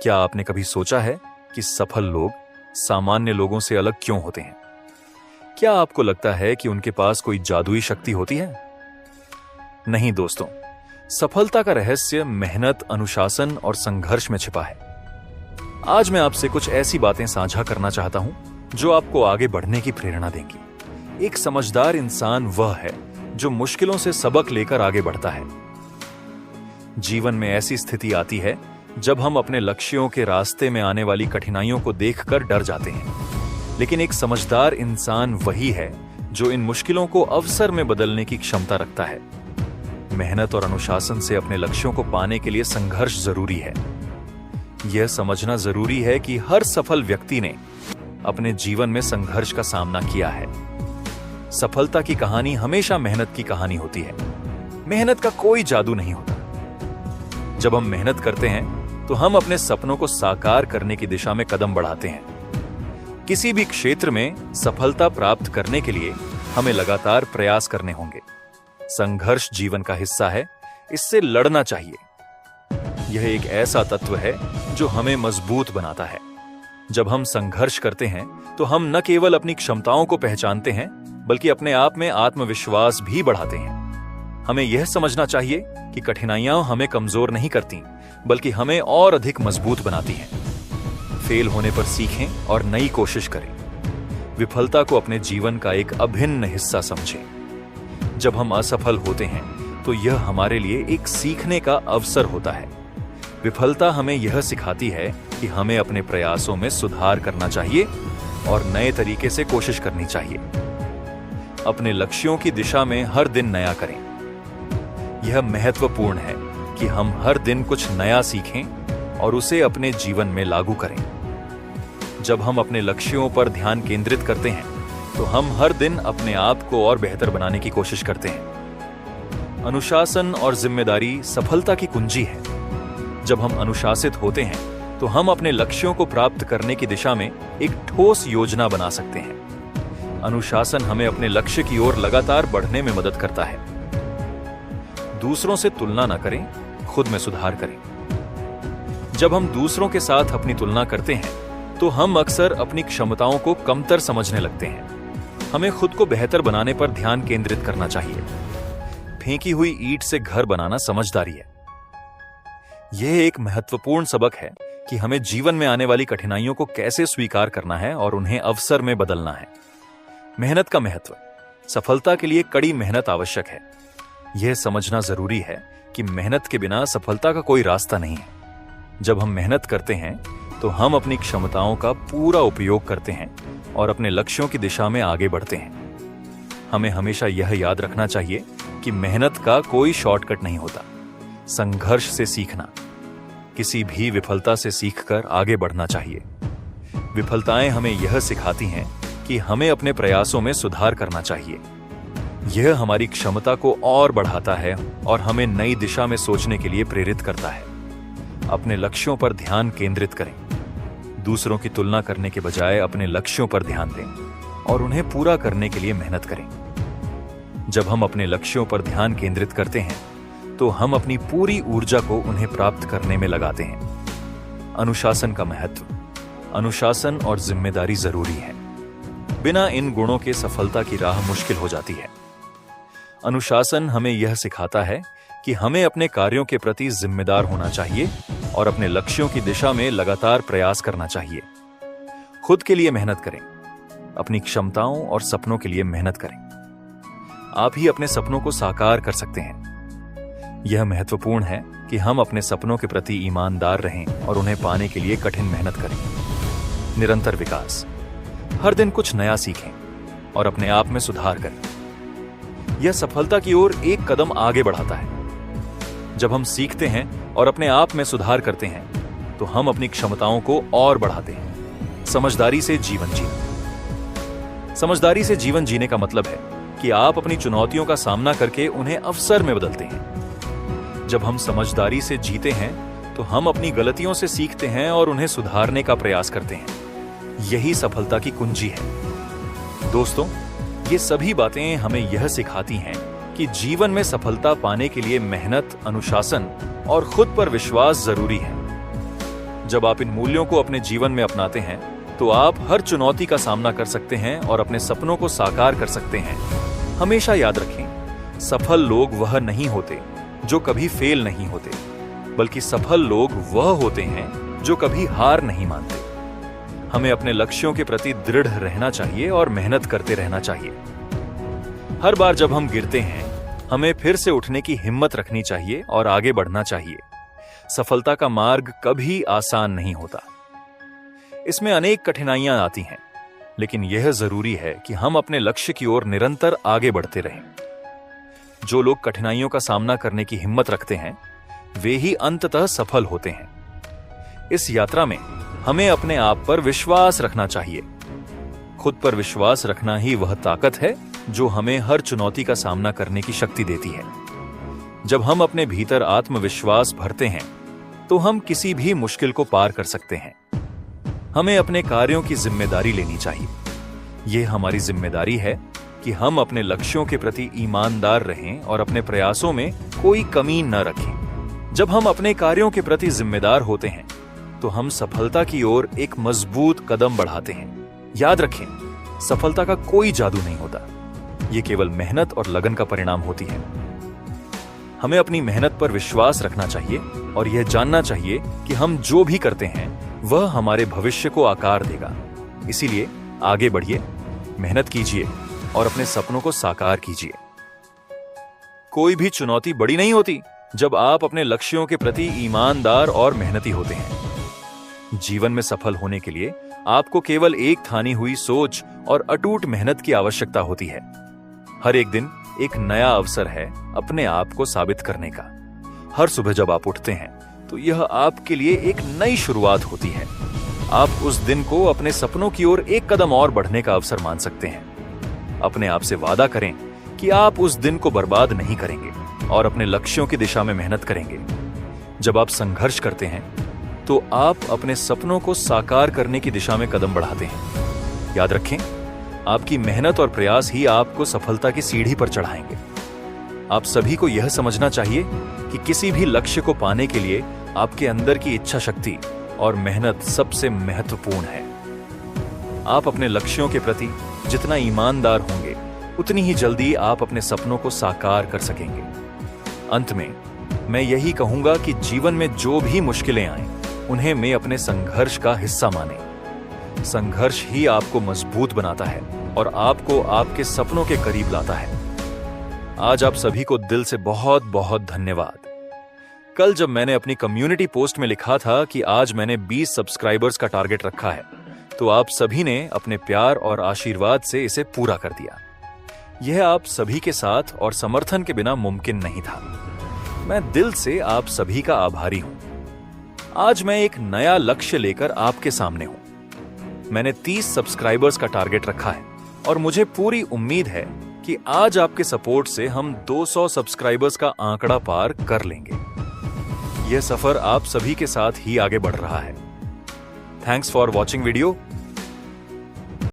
क्या आपने कभी सोचा है कि सफल लोग सामान्य लोगों से अलग क्यों होते हैं? क्या आपको लगता है कि उनके पास कोई जादुई शक्ति होती है? नहीं दोस्तों, सफलता का रहस्य मेहनत, अनुशासन और संघर्ष में छिपा है। आज मैं आपसे कुछ ऐसी बातें साझा करना चाहता हूं जो आपको आगे बढ़ने की प्रेरणा देंगी। एक समझदार इंसान वह है जो मुश्किलों से सबक लेकर आगे बढ़ता है। जीवन में ऐसी स्थिति आती है जब हम अपने लक्ष्यों के रास्ते में आने वाली कठिनाइयों को देखकर डर जाते हैं, लेकिन एक समझदार इंसान वही है जो इन मुश्किलों को अवसर में बदलने की क्षमता रखता है। मेहनत और अनुशासन से अपने लक्ष्यों को पाने के लिए संघर्ष जरूरी है। यह समझना जरूरी है कि हर सफल व्यक्ति ने अपने जीवन में संघर्ष का सामना किया है। सफलता की कहानी हमेशा मेहनत की कहानी होती है। मेहनत का कोई जादू नहीं होता। जब हम मेहनत करते हैं तो हम अपने सपनों को साकार करने की दिशा में कदम बढ़ाते हैं। किसी भी क्षेत्र में सफलता प्राप्त करने के लिए हमें लगातार प्रयास करने होंगे। संघर्ष जीवन का हिस्सा है, इससे लड़ना चाहिए। यह एक ऐसा तत्व है जो हमें मजबूत बनाता है। जब हम संघर्ष करते हैं तो हम न केवल अपनी क्षमताओं को पहचानते हैं, बल्कि अपने आप में आत्मविश्वास भी बढ़ाते हैं। हमें यह समझना चाहिए कि कठिनाइयां हमें कमजोर नहीं करती, बल्कि हमें और अधिक मजबूत बनाती हैं। फेल होने पर सीखें और नई कोशिश करें। विफलता को अपने जीवन का एक अभिन्न हिस्सा समझें। जब हम असफल होते हैं तो यह हमारे लिए एक सीखने का अवसर होता है। विफलता हमें यह सिखाती है कि हमें अपने प्रयासों में सुधार करना चाहिए और नए तरीके से कोशिश करनी चाहिए। अपने लक्ष्यों की दिशा में हर दिन नया करें। यह महत्वपूर्ण है कि हम हर दिन कुछ नया सीखें और उसे अपने जीवन में लागू करें। जब हम अपने लक्ष्यों पर ध्यान केंद्रित करते हैं तो हम हर दिन अपने आप को और बेहतर बनाने की कोशिश करते हैं। अनुशासन और जिम्मेदारी सफलता की कुंजी है। जब हम अनुशासित होते हैं तो हम अपने लक्ष्यों को प्राप्त करने की दिशा में एक ठोस योजना बना सकते हैं। अनुशासन हमें अपने लक्ष्य की ओर लगातार बढ़ने में मदद करता है। दूसरों से तुलना न करें, खुद में सुधार करें। जब हम दूसरों के साथ अपनी तुलना करते हैं तो हम अक्सर अपनी क्षमताओं को कमतर समझने लगते हैं। हमें खुद को बेहतर बनाने पर ध्यान केंद्रित करना चाहिए। फेंकी हुई ईंट से घर बनाना समझदारी है। यह एक महत्वपूर्ण सबक है कि हमें जीवन में आने वाली कठिनाइयों को कैसे स्वीकार करना है और उन्हें अवसर में बदलना है। मेहनत का महत्व। सफलता के लिए कड़ी मेहनत आवश्यक है। यह समझना जरूरी है कि मेहनत के बिना सफलता का कोई रास्ता नहीं है। जब हम मेहनत करते हैं तो हम अपनी क्षमताओं का पूरा उपयोग करते हैं और अपने लक्ष्यों की दिशा में आगे बढ़ते हैं। हमें हमेशा यह याद रखना चाहिए कि मेहनत का कोई शॉर्टकट नहीं होता। संघर्ष से सीखना, किसी भी विफलता से सीखकर आगे बढ़ना चाहिए। विफलताएं हमें यह सिखाती हैं कि हमें अपने प्रयासों में सुधार करना चाहिए। यह हमारी क्षमता को और बढ़ाता है और हमें नई दिशा में सोचने के लिए प्रेरित करता है। अपने लक्ष्यों पर ध्यान केंद्रित करें। दूसरों की तुलना करने के बजाय अपने लक्ष्यों पर ध्यान दें और उन्हें पूरा करने के लिए मेहनत करें। जब हम अपने लक्ष्यों पर ध्यान केंद्रित करते हैं तो हम अपनी पूरी ऊर्जा को उन्हें प्राप्त करने में लगाते हैं। अनुशासन का महत्व। अनुशासन और जिम्मेदारी जरूरी है। बिना इन गुणों के सफलता की राह मुश्किल हो जाती है। अनुशासन हमें यह सिखाता है कि हमें अपने कार्यों के प्रति जिम्मेदार होना चाहिए और अपने लक्ष्यों की दिशा में लगातार प्रयास करना चाहिए। खुद के लिए मेहनत करें। अपनी क्षमताओं और सपनों के लिए मेहनत करें। आप ही अपने सपनों को साकार कर सकते हैं। यह महत्वपूर्ण है कि हम अपने सपनों के प्रति ईमानदार रहें और उन्हें पाने के लिए कठिन मेहनत करें। निरंतर विकास। हर दिन कुछ नया सीखें और अपने आप में सुधार करें। यह सफलता की ओर एक कदम आगे बढ़ाता है। जब हम सीखते हैं और अपने आप में सुधार करते हैं तो हम अपनी क्षमताओं को और बढ़ाते हैं। समझदारी से जीवन जीना। समझदारी से जीवन जीने का मतलब है कि आप अपनी चुनौतियों का सामना करके उन्हें अवसर में बदलते हैं। जब हम समझदारी से जीते हैं तो हम अपनी गलतियों से सीखते हैं और उन्हें सुधारने का प्रयास करते हैं। यही सफलता की कुंजी है। दोस्तों, ये सभी बातें हमें यह सिखाती हैं कि जीवन में सफलता पाने के लिए मेहनत, अनुशासन और खुद पर विश्वास जरूरी है। जब आप इन मूल्यों को अपने जीवन में अपनाते हैं तो आप हर चुनौती का सामना कर सकते हैं और अपने सपनों को साकार कर सकते हैं। हमेशा याद रखें, सफल लोग वह नहीं होते जो कभी फेल नहीं होते, बल्कि सफल लोग वह होते हैं जो कभी हार नहीं मानते। हमें अपने लक्ष्यों के प्रति दृढ़ रहना चाहिए और मेहनत करते रहना चाहिए। हर बार जब हम गिरते हैं, हमें फिर से उठने की हिम्मत रखनी चाहिए और आगे बढ़ना चाहिए। सफलता का मार्ग कभी आसान नहीं होता, इसमें अनेक कठिनाइयां आती हैं, लेकिन यह जरूरी है कि हम अपने लक्ष्य की ओर निरंतर आगे बढ़ते रहें। जो लोग कठिनाइयों का सामना करने की हिम्मत रखते हैं, वे ही अंततः सफल होते हैं। इस यात्रा में हमें अपने आप पर विश्वास रखना चाहिए। खुद पर विश्वास रखना ही वह ताकत है जो हमें हर चुनौती का सामना करने की शक्ति देती है। जब हम अपने भीतर आत्मविश्वास भरते हैं तो हम किसी भी मुश्किल को पार कर सकते हैं। हमें अपने कार्यों की जिम्मेदारी लेनी चाहिए। यह हमारी जिम्मेदारी है कि हम अपने लक्ष्यों के प्रति ईमानदार रहें और अपने प्रयासों में कोई कमी न रखें। जब हम अपने कार्यों के प्रति जिम्मेदार होते हैं तो हम सफलता की ओर एक मजबूत कदम बढ़ाते हैं। याद रखें, सफलता का कोई जादू नहीं होता, यह केवल मेहनत और लगन का परिणाम होती है। हमें अपनी मेहनत पर विश्वास रखना चाहिए और यह जानना चाहिए कि हम जो भी करते हैं वह हमारे भविष्य को आकार देगा। इसीलिए आगे बढ़िए, मेहनत कीजिए और अपने सपनों को साकार कीजिए। कोई भी चुनौती बड़ी नहीं होती जब आप अपने लक्ष्यों के प्रति ईमानदार और मेहनती होते हैं। जीवन में सफल होने के लिए आपको केवल एक ठानी हुई सोच और अटूट मेहनत की आवश्यकता होती है। हर एक दिन एक नया अवसर है अपने आप को साबित करने का। हर सुबह जब आप उठते हैं तो यह आपके लिए एक नई शुरुआत होती है। आप उस दिन को अपने सपनों की ओर एक कदम और बढ़ने का अवसर मान सकते हैं। अपने आप से वादा करें कि आप उस दिन को बर्बाद नहीं करेंगे और अपने लक्ष्यों की दिशा में मेहनत करेंगे। जब आप संघर्ष करते हैं तो आप अपने सपनों को साकार करने की दिशा में कदम बढ़ाते हैं। याद रखें, आपकी मेहनत और प्रयास ही आपको सफलता की सीढ़ी पर चढ़ाएंगे। आप सभी को यह समझना चाहिए कि किसी भी लक्ष्य को पाने के लिए आपके अंदर की इच्छा शक्ति और मेहनत सबसे महत्वपूर्ण है। आप अपने लक्ष्यों के प्रति जितना ईमानदार होंगे, उतनी ही जल्दी आप अपने सपनों को साकार कर सकेंगे। अंत में मैं यही कहूंगा कि जीवन में जो भी मुश्किलें आएं, उन्हें मैं अपने संघर्ष का हिस्सा माने। संघर्ष ही आपको मजबूत बनाता है और आपको आपके सपनों के करीब लाता है। आज आप सभी को दिल से बहुत बहुत धन्यवाद। कल जब मैंने अपनी कम्युनिटी पोस्ट में लिखा था कि आज मैंने 20 सब्सक्राइबर्स का टारगेट रखा है, तो आप सभी ने अपने प्यार और आशीर्वाद से इसे पूरा कर दिया। यह आप सभी के साथ और समर्थन के बिना मुमकिन नहीं था। मैं दिल से आप सभी का आभारी हूं। आज मैं एक नया लक्ष्य लेकर आपके सामने हूं। मैंने 30 सब्सक्राइबर्स का टारगेट रखा है और मुझे पूरी उम्मीद है कि आज आपके सपोर्ट से हम 200 सब्सक्राइबर्स का आंकड़ा पार कर लेंगे। यह सफर आप सभी के साथ ही आगे बढ़ रहा है। Thanks for watching video.